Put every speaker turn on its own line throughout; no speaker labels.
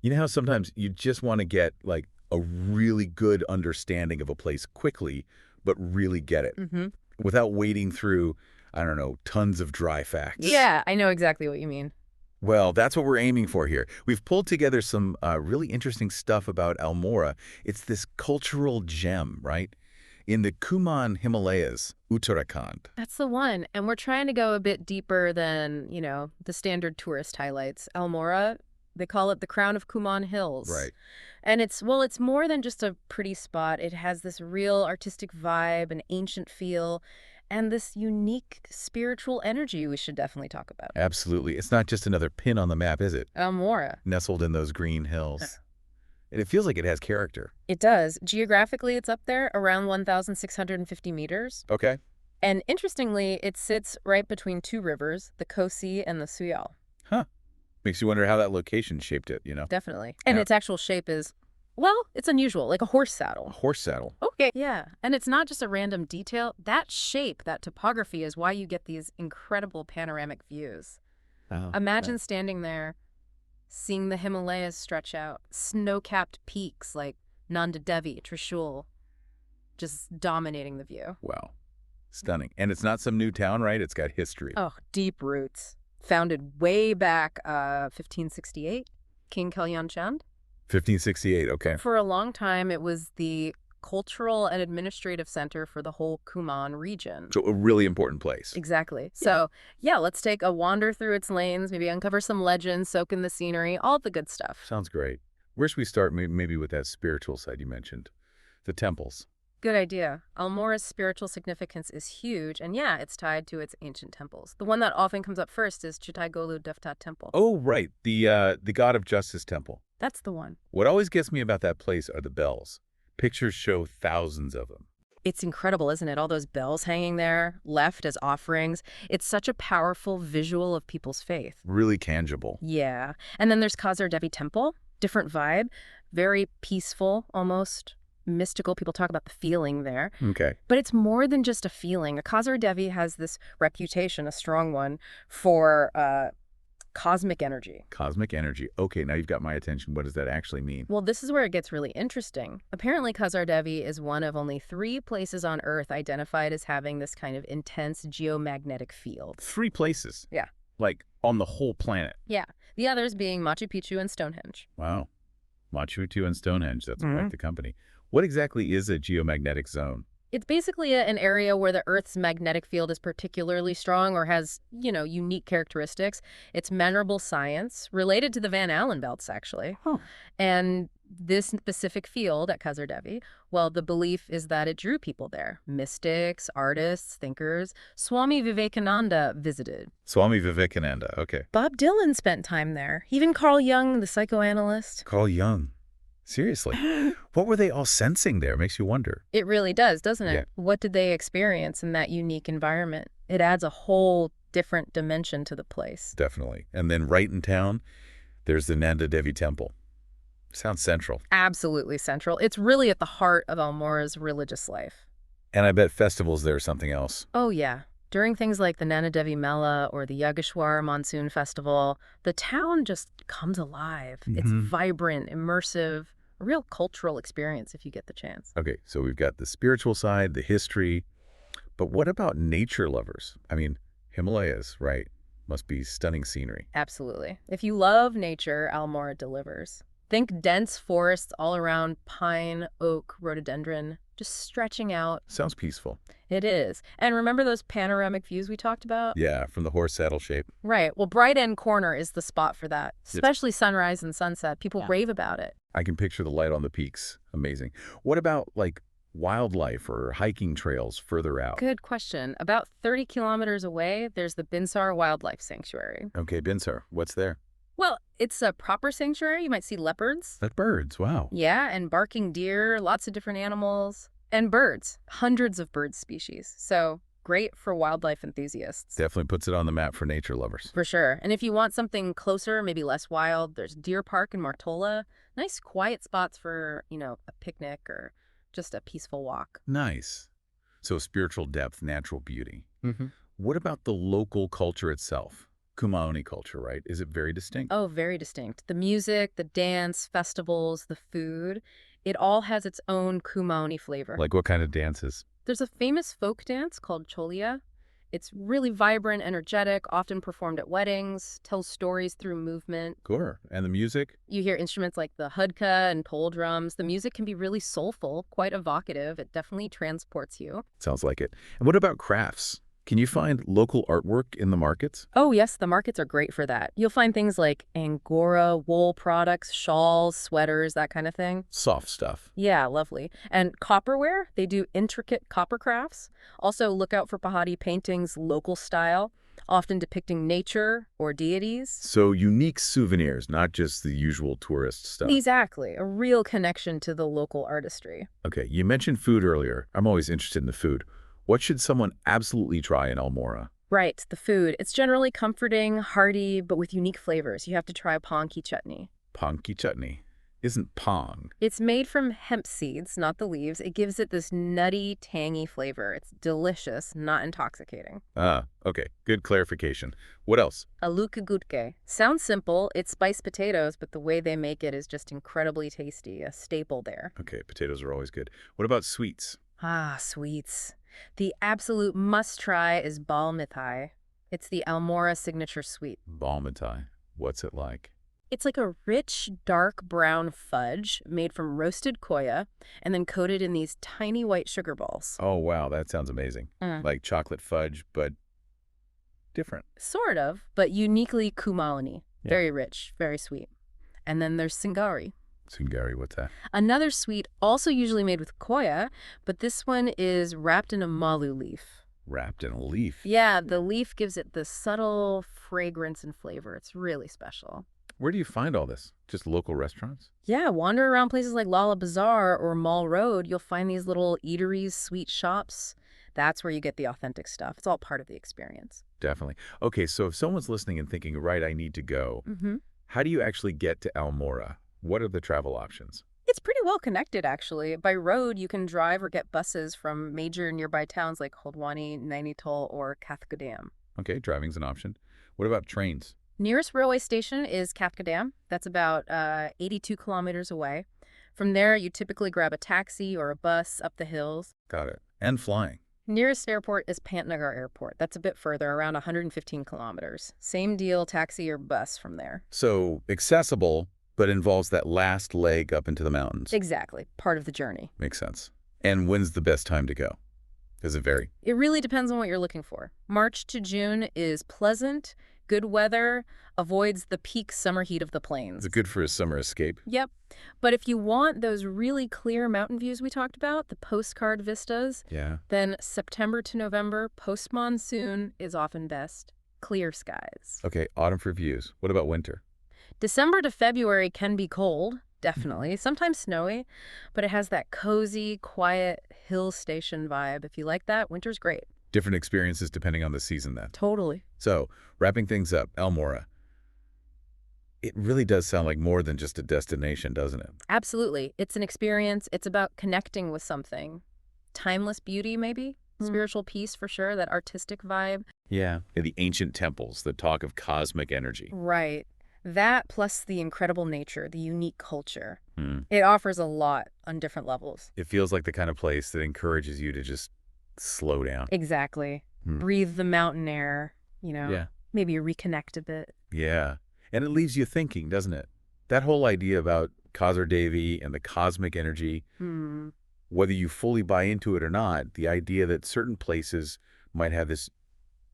You know how sometimes you just want to get like a really good understanding of a place quickly, but really get it
Mm-hmm.
without wading through, I don't know, tons of dry facts.
Yeah, I know exactly what you mean.
Well, that's what we're aiming for here. We've pulled together some really interesting stuff about Almora. It's this cultural gem, right? In the Kumaon Himalayas, Uttarakhand.
That's the one. And we're trying to go a bit deeper than, the standard tourist highlights. Almora, they call it the Crown of Kumaon Hills.
Right.
And it's more than just a pretty spot. It has this real artistic vibe, an ancient feel, and this unique spiritual energy we should definitely talk about.
Absolutely. It's not just another pin on the map, is it?
Almora.
Nestled in those green hills. And it feels like it has character.
It does. Geographically, it's up there around 1,650 meters.
Okay.
And interestingly, it sits right between two rivers, the Kosi and the Suyal.
Huh. Makes you wonder how that location shaped it, you know?
Definitely. And
Yeah.
its actual shape is, well, it's unusual, like a horse
A
saddle.
horse saddle.
Okay. Yeah. And it's not just a random detail. That shape, that topography is why you get these incredible panoramic views.
Oh.
Imagine standing there, seeing the Himalayas stretch out, snow-capped peaks like Nanda Devi, Trishul, just dominating the view.
Wow. Stunning. And it's not some new town, right? It's got history.
Oh, deep roots. Founded way back 1568, King Kalyan Chand.
1568, okay.
For a long time, it was the cultural and administrative center for the whole Kumaon region.
So a really important place.
Exactly. So, yeah, let's take a wander through its lanes, maybe uncover some legends, soak in the scenery, all the good stuff.
Sounds great. Where should we start? Maybe with that spiritual side you mentioned. The temples.
Good idea. Almora's spiritual significance is huge, and yeah, it's tied to its ancient temples. The one that often comes up first is Chitai Golu Devta Temple.
Oh, right. The God of Justice Temple.
That's the one.
What always gets me about that place are the bells. Pictures show thousands of them.
It's incredible, isn't it? All those bells hanging there, left as offerings. It's such a powerful visual of people's faith.
Really tangible.
Yeah. And then there's Kasar Devi Temple. Different vibe. Very peaceful, almost mystical. People talk about the feeling there.
Okay.
But it's more than just a feeling. Kasar Devi has this reputation, a strong one, for cosmic energy.
Cosmic energy. Okay, now you've got my attention. What does that actually mean?
Well, this is where it gets really interesting. Apparently, Kasar Devi is one of only 3 places on Earth identified as having this kind of intense geomagnetic field.
3 places.
Yeah.
Like on the whole planet.
Yeah. The others being Machu Picchu and Stonehenge.
Wow. Machu Picchu and Stonehenge. That's
Mhm.
quite the company. What exactly is a geomagnetic zone?
It's basically an area where the Earth's magnetic field is particularly strong or has, unique characteristics. It's measurable science related to the Van Allen belts, actually.
Huh.
And this specific field at Kasar Devi, well, the belief is that it drew people there. Mystics, artists, thinkers. Swami Vivekananda visited.
Swami Vivekananda. Okay.
Bob Dylan spent time there. Even Carl Jung, the psychoanalyst.
Carl Jung. Seriously. What were they all sensing there? Makes you wonder.
It really does, doesn't it?
Yeah.
What did they experience in that unique environment? It adds a whole different dimension to the place.
Definitely. And then right in town, there's the Nanda Devi Temple. Sounds central.
Absolutely central. It's really at the heart of Almora's religious life.
And I bet festivals there are something else.
Oh, yeah. During things like the Nana Devi Mela or the Yogeshwar Monsoon Festival, the town just comes alive. It's
Mhm.
vibrant, immersive, a real cultural experience if you get the chance.
Okay, so we've got the spiritual side, the history. But what about nature lovers? I mean, Himalayas, right? Must be stunning scenery.
Absolutely. If you love nature, Almora delivers. Think dense forests all around pine, oak, rhododendron, just stretching out.
Sounds peaceful.
It is. And remember those panoramic views we talked about?
Yeah, from the horse saddle shape.
Right. Well, Bright End Corner is the spot for that, especially sunrise and sunset. People rave about it.
I can picture the light on the peaks. Amazing. What about, like, wildlife or hiking trails further out?
Good question. About 30 kilometers away, there's the Binsar Wildlife Sanctuary.
Okay, Binsar, what's there?
Well, it's a proper sanctuary. You might see leopards.
That birds, wow.
Yeah, and barking deer, lots of different animals. And birds, hundreds of bird species. So great for wildlife enthusiasts.
Definitely puts it on the map for nature lovers.
For sure. And if you want something closer, maybe less wild, there's Deer Park in Martola. Nice quiet spots for, a picnic or just a peaceful walk.
Nice. So spiritual depth, natural beauty.
Mm-hmm.
What about the local culture itself? Kumaoni culture, right? Is it very distinct?
Oh, very distinct. The music, the dance, festivals, the food, it all has its own Kumaoni flavor.
Like what kind of dances?
There's a famous folk dance called cholia. It's really vibrant, energetic, often performed at weddings, tells stories through movement.
Sure. And the music?
You hear instruments like the hudka and pole drums. The music can be really soulful, quite evocative. It definitely transports you.
Sounds like it. And what about crafts? Can you find local artwork in the markets?
Oh, yes, the markets are great for that. You'll find things like Angora, wool products, shawls, sweaters, that kind of thing.
Soft stuff.
Yeah, lovely. And copperware, they do intricate copper crafts. Also, look out for Pahadi paintings, local style, often depicting nature or deities.
So unique souvenirs, not just the usual tourist stuff.
Exactly, a real connection to the local artistry.
Okay, you mentioned food earlier. I'm always interested in the food. What should someone absolutely try in Almora?
Right, the food. It's generally comforting, hearty, but with unique flavors. You have to try ponki chutney.
Ponki chutney. Isn't pong.
It's made from hemp seeds, not the leaves. It gives it this nutty, tangy flavor. It's delicious, not intoxicating.
Ah, okay. Good clarification. What else?
Alukagutke. Sounds simple. It's spiced potatoes, but the way they make it is just incredibly tasty, a staple there.
Okay, potatoes are always good. What about sweets?
Ah, sweets. The absolute must-try is bal mithai. It's the Almora signature sweet.
Balmitai. What's it like?
It's like a rich, dark brown fudge made from roasted koya and then coated in these tiny white sugar balls.
Oh, wow, that sounds amazing. Like chocolate fudge, but different.
Sort of, but uniquely Kumaoni.
Yeah.
Very rich, very sweet. And then there's singari.
Sungari, what's that?
Another sweet, also usually made with koya, but this one is wrapped in a malu leaf.
Wrapped in a leaf.
Yeah, the leaf gives it the subtle fragrance and flavor. It's really special.
Where do you find all this? Just local restaurants?
Yeah, wander around places like Lala Bazaar or Mall Road, you'll find these little eateries, sweet shops. That's where you get the authentic stuff. It's all part of the experience.
Definitely. Okay, so if someone's listening and thinking, right, I need to go, how do you actually get to Almora? What are the travel options?
It's pretty well connected, actually. By road, you can drive or get buses from major nearby towns like Haldwani, Nainital, or Kathgodam.
Okay, driving's an option. What about trains?
Nearest railway station is Kathgodam. That's about 82 kilometers away. From there, you typically grab a taxi or a bus up the hills.
Got it. And flying.
Nearest airport is Pantnagar Airport. That's a bit further, around 115 kilometers. Same deal, taxi or bus from there.
So accessible, but involves that last leg up into the mountains.
Exactly. Part of the journey.
Makes sense. And when's the best time to go? Does it vary?
It really depends on what you're looking for. March to June is pleasant, good weather, avoids the peak summer heat of the plains.
Is it good for a summer escape?
Yep. But if you want those really clear mountain views we talked about, the postcard vistas,
Yeah.
then September to November, post-monsoon is often best. Clear skies.
Okay, autumn for views. What about winter?
December to February can be cold, definitely, sometimes snowy, but it has that cozy, quiet hill station vibe. If you like that, winter's great.
Different experiences depending on the season then.
Totally.
So, wrapping things up, Almora. It really does sound like more than just a destination, doesn't it?
Absolutely. It's an experience. It's about connecting with something. Timeless beauty, maybe? Spiritual peace, for sure, that artistic vibe.
Yeah. The ancient temples that talk of cosmic energy.
Right. That plus the incredible nature, the unique culture. It offers a lot on different levels.
It feels like the kind of place that encourages you to just slow down.
Exactly. Breathe the mountain air, maybe reconnect a bit.
Yeah. And it leaves you thinking, doesn't it? That whole idea about Kasar Devi and the cosmic energy, whether you fully buy into it or not, the idea that certain places might have this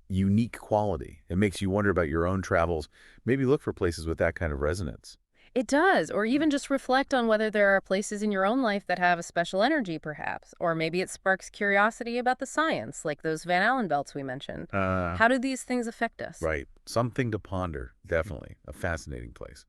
unique quality. It makes you wonder about your own travels. Maybe look for places with that kind of resonance.
It does, or even just reflect on whether there are places in your own life that have a special energy, perhaps. Or maybe it sparks curiosity about the science, like those Van Allen belts we mentioned. How do these things affect us?
Right. Something to ponder. Definitely. A fascinating place.